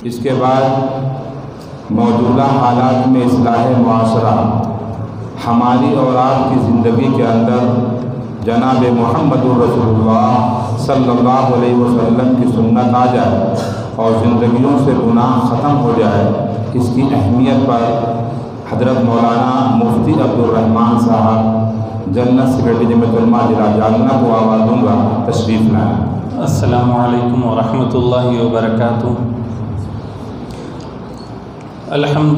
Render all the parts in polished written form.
اس کے بعد موجودہ حالات میں اصلاح معاشرہ، ہماری اور آپ کی زندگی کے اندر جناب محمد رسول اللہ صلی اللہ علیہ وسلم کی سنت آ جائے اور زندگیوں سے گناہ ختم ہو جائے، اس کی اہمیت پر حضرت مولانا مفتی عبدالرحمن صاحب جنت سیکرٹری جمعیت علماء ضلع جالنہ کو آواز دوں گا، تشریف لائیں۔ السلام علیکم ورحمۃ اللہ وبرکاتہ۔ الحمد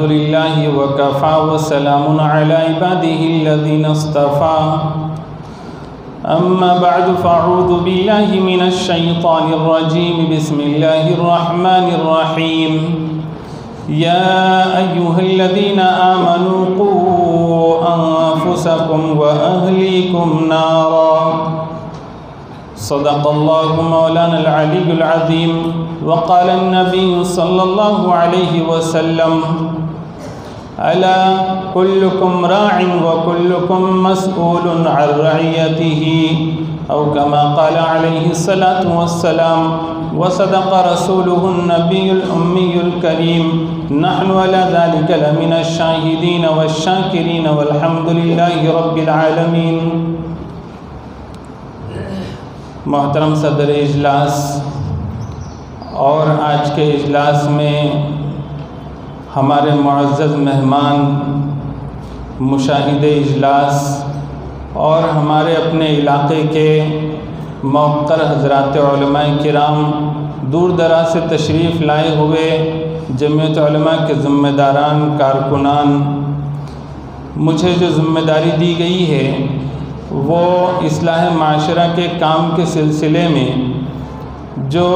للہ وکفا وسلام علی عباده الذین اصطفا، اما بعد فاعوذ باللہ من الشیطان الرجیم، بسم اللہ الرحمن الرحیم۔ یا ایہا الذین آمنوا قوا انفسکم واہلیکم نارا، صدق اللہ مولانا العلی العظیم۔ وقال النبی صلی اللہ علیہ وسلم، الا کلکم راع وکلکم مسئول عن رعیتہ، او کما قال علیہ الصلاة والسلام۔ وصدق رسولہ النبی الأمی الکریم، نحن على ذلك لمن الشاہدین والشاکرین والحمد للہ رب العالمین۔ محترم صدر اجلاس اور آج کے اجلاس میں ہمارے معزز مہمان، مشاہد اجلاس اور ہمارے اپنے علاقے کے موقر حضرات علماء کرام، دور دراز سے تشریف لائے ہوئے جمعیت علماء کے ذمہ داران، کارکنان، مجھے جو ذمہ داری دی گئی ہے وہ اصلاح معاشرہ کے کام کے سلسلے میں جو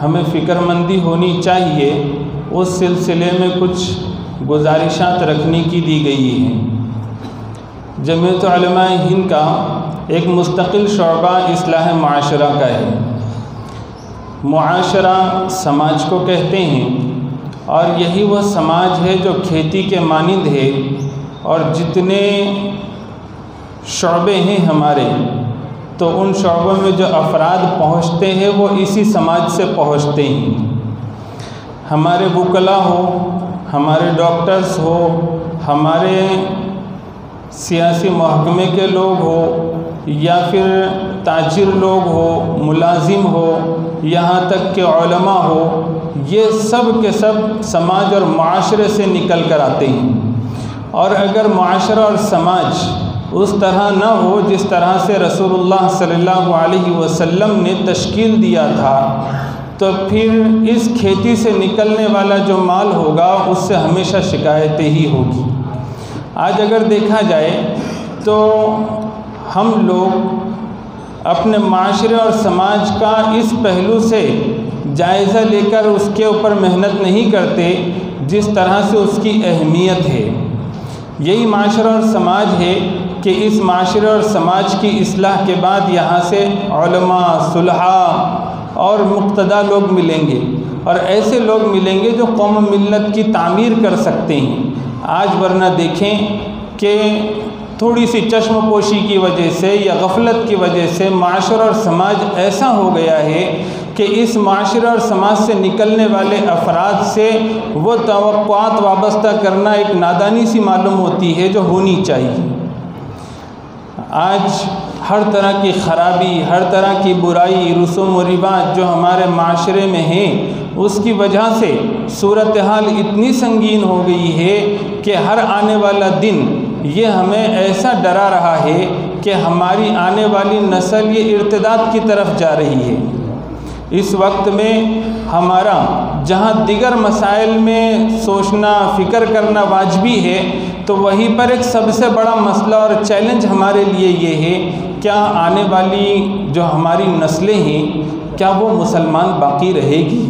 ہمیں فکر مندی ہونی چاہیے، اس سلسلے میں کچھ گزارشات رکھنے کی دی گئی ہیں۔ جمعیت علماء ہند کا ایک مستقل شعبہ اصلاح معاشرہ کا ہے۔ معاشرہ سماج کو کہتے ہیں، اور یہی وہ سماج ہے جو کھیتی کے مانند ہے، اور جتنے شعبے ہیں ہمارے، تو ان شعبوں میں جو افراد پہنچتے ہیں وہ اسی سماج سے پہنچتے ہیں۔ ہمارے وکلا ہو، ہمارے ڈاکٹرز ہو، ہمارے سیاسی محکمے کے لوگ ہو، یا پھر تاجر لوگ ہو، ملازم ہو، یہاں تک کہ علماء ہو، یہ سب کے سب سماج اور معاشرے سے نکل کر آتے ہیں۔ اور اگر معاشرہ اور سماج اس طرح نہ ہو جس طرح سے رسول اللہ صلی اللہ علیہ وسلم نے تشکیل دیا تھا، تو پھر اس کھیتی سے نکلنے والا جو مال ہوگا اس سے ہمیشہ شکایتیں ہی ہوگی۔ آج اگر دیکھا جائے تو ہم لوگ اپنے معاشرے اور سماج کا اس پہلو سے جائزہ لے کر اس کے اوپر محنت نہیں کرتے جس طرح سے اس کی اہمیت ہے۔ یہی معاشرہ اور سماج ہے کہ اس معاشرے اور سماج کی اصلاح کے بعد یہاں سے علماء، صلحاء اور مقتدی لوگ ملیں گے، اور ایسے لوگ ملیں گے جو قوم ملت کی تعمیر کر سکتے ہیں۔ آج ورنہ دیکھیں کہ تھوڑی سی چشم پوشی کی وجہ سے یا غفلت کی وجہ سے معاشرہ اور سماج ایسا ہو گیا ہے کہ اس معاشرہ اور سماج سے نکلنے والے افراد سے وہ توقعات وابستہ کرنا ایک نادانی سی معلوم ہوتی ہے جو ہونی چاہیے۔ آج ہر طرح کی خرابی، ہر طرح کی برائی، رسوم و رواج جو ہمارے معاشرے میں ہیں، اس کی وجہ سے صورتحال اتنی سنگین ہو گئی ہے کہ ہر آنے والا دن یہ ہمیں ایسا ڈرا رہا ہے کہ ہماری آنے والی نسل یہ ارتداد کی طرف جا رہی ہے۔ اس وقت میں ہمارا جہاں دیگر مسائل میں سوچنا، فکر کرنا واجبی ہے، تو وہیں پر ایک سب سے بڑا مسئلہ اور چیلنج ہمارے لیے یہ ہے، کیا آنے والی جو ہماری نسلیں ہیں کیا وہ مسلمان باقی رہے گی؟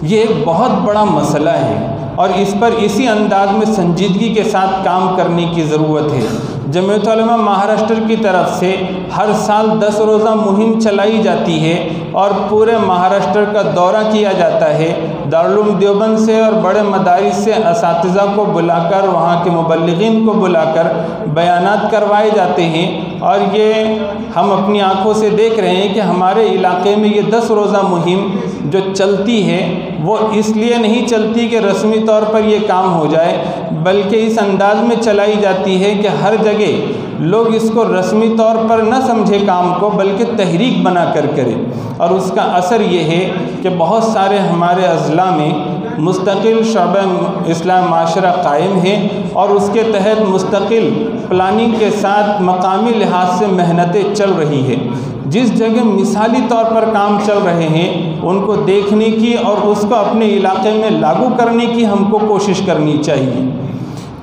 یہ ایک بہت بڑا مسئلہ ہے، اور اس پر اسی انداز میں سنجیدگی کے ساتھ کام کرنے کی ضرورت ہے۔ جمعیت علماء مہاراشٹر کی طرف سے ہر سال 10 روزہ مہم چلائی جاتی ہے، اور پورے مہاراشٹر کا دورہ کیا جاتا ہے۔ دارالعلوم دیوبند سے اور بڑے مدارس سے اساتذہ کو بلا کر، وہاں کے مبلغین کو بلا کر بیانات کروائے جاتے ہیں، اور یہ ہم اپنی آنکھوں سے دیکھ رہے ہیں کہ ہمارے علاقے میں یہ 10 روزہ مہم جو چلتی ہے وہ اس لیے نہیں چلتی کہ رسمی طور پر یہ کام ہو جائے، بلکہ اس انداز میں چلائی جاتی ہے کہ ہر جگہ لوگ اس کو رسمی طور پر نہ سمجھے کام کو، بلکہ تحریک بنا کر کرے۔ اور اس کا اثر یہ ہے کہ بہت سارے ہمارے اضلاع میں مستقل شعبہ اصلاح معاشرہ قائم ہے، اور اس کے تحت مستقل پلاننگ کے ساتھ مقامی لحاظ سے محنتیں چل رہی ہے۔ جس جگہ مثالی طور پر کام چل رہے ہیں ان کو دیکھنے کی اور اس کو اپنے علاقے میں لاگو کرنے کی ہم کو کوشش کرنی چاہیے۔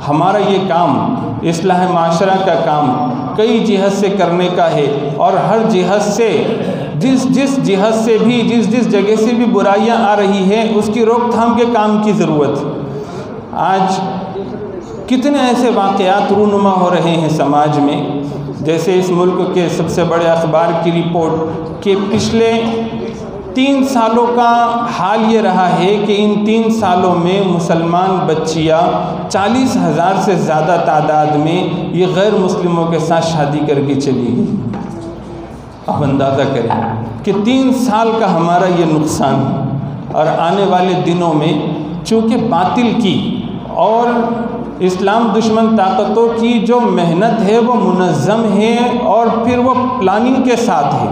ہمارا یہ کام اصلاح معاشرہ کا کام کئی جہت سے کرنے کا ہے، اور ہر جہت سے جس جہت سے بھی جس جگہ سے بھی برائیاں آ رہی ہیں اس کی روک تھام کے کام کی ضرورت۔ آج کتنے ایسے واقعات رونما ہو رہے ہیں سماج میں، جیسے اس ملک کے سب سے بڑے اخبار کی رپورٹ کہ پچھلے 3 سالوں کا حال یہ رہا ہے کہ ان 3 سالوں میں مسلمان بچیاں 40,000 سے زیادہ تعداد میں یہ غیر مسلموں کے ساتھ شادی کر کے چلی گئی۔ اب اندازہ کریں کہ 3 سال کا ہمارا یہ نقصان، اور آنے والے دنوں میں چونکہ باطل کی اور اسلام دشمن طاقتوں کی جو محنت ہے وہ منظم ہے اور پھر وہ پلاننگ کے ساتھ ہے،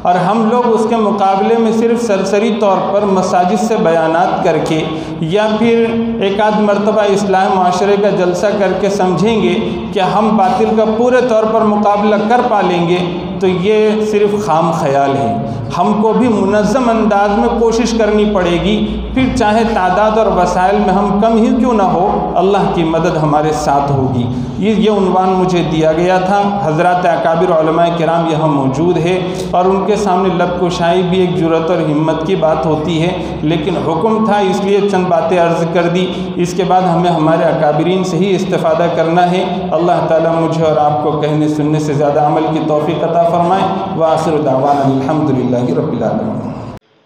اور ہم لوگ اس کے مقابلے میں صرف سرسری طور پر مساجد سے بیانات کر کے یا پھر ایک آدھ مرتبہ اصلاح معاشرے کا جلسہ کر کے سمجھیں گے کہ ہم باطل کا پورے طور پر مقابلہ کر پالیں گے، تو یہ صرف خام خیال ہے۔ ہم کو بھی منظم انداز میں کوشش کرنی پڑے گی، پھر چاہے تعداد اور وسائل میں ہم کم ہی کیوں نہ ہو، اللہ کی مدد ہمارے ساتھ ہوگی۔ یہ عنوان مجھے دیا گیا تھا۔ حضرات اکابر علماء کرام یہاں موجود ہے، اور ان کے سامنے لب کشائی بھی ایک جرأت اور ہمت کی بات ہوتی ہے، لیکن حکم تھا اس لیے چند باتیں عرض کر دی۔ اس کے بعد ہمیں ہمارے اکابرین سے ہی استفادہ کرنا ہے۔ اللہ تعالیٰ مجھے اور آپ کو کہنے سننے سے زیادہ عمل کی توفیق عطا فرمائے۔ وآخر دعوانا الحمدللہ رب العالمین۔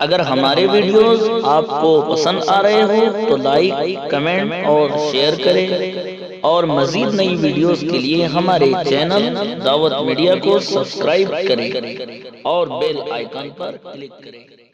اگر ہمارے ویڈیوز آپ کو پسند آ رہے ہو تو لائک، کمنٹ اور شیئر کریں، اور مزید نئی ویڈیوز کے لیے ہمارے چینل دعوت میڈیا کو سبسکرائب کریں اور بیل آئیکن پر کلک کریں۔